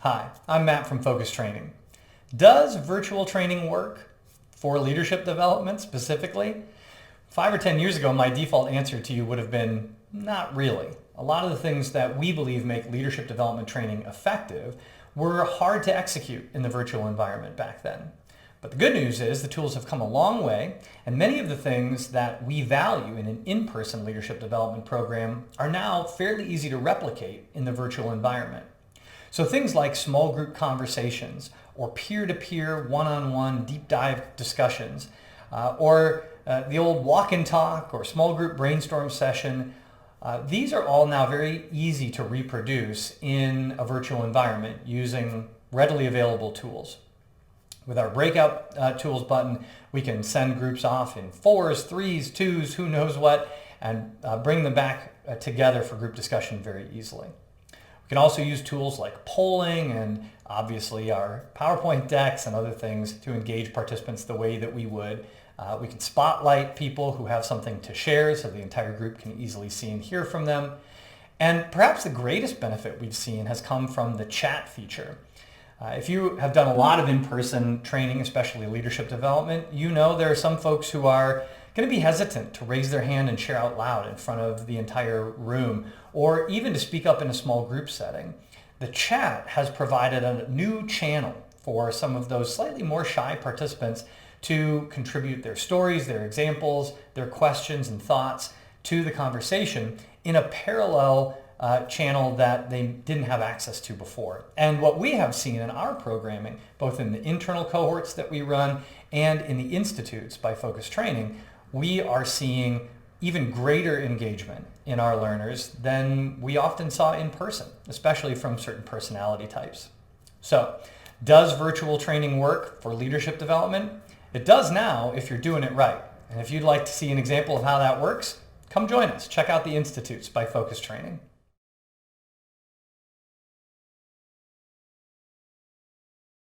Hi, I'm Matt from Focus Training. Does virtual training work for leadership development specifically? 5 or 10 years ago, my default answer to you would have been, not really. A lot of the things that we believe make leadership development training effective were hard to execute in the virtual environment back then. But the good news is the tools have come a long way, and many of the things that we value in an in-person leadership development program are now fairly easy to replicate in the virtual environment. So things like small group conversations or peer-to-peer, one-on-one deep dive discussions, or the old walk and talk or small group brainstorm session, these are all now very easy to reproduce in a virtual environment using readily available tools. With our breakout tools button, we can send groups off in 4s, 3s, 2s, who knows what, and bring them back together for group discussion very easily. We can also use tools like polling and obviously our PowerPoint decks and other things to engage participants the way that we would. We can spotlight people who have something to share so the entire group can easily see and hear from them. And perhaps the greatest benefit we've seen has come from the chat feature. If you have done a lot of in-person training, especially leadership development, you know there are some folks who are going to be hesitant to raise their hand and share out loud in front of the entire room, or even to speak up in a small group setting. The chat has provided a new channel for some of those slightly more shy participants to contribute their stories, their examples, their questions and thoughts to the conversation in a parallel channel that they didn't have access to before. And what we have seen in our programming, both in the internal cohorts that we run and in the institutes by Focus Training, we are seeing even greater engagement in our learners than we often saw in person, especially from certain personality types. So, does virtual training work for leadership development? It does now if you're doing it right. And if you'd like to see an example of how that works, come join us. Check out the Institutes by Focus Training.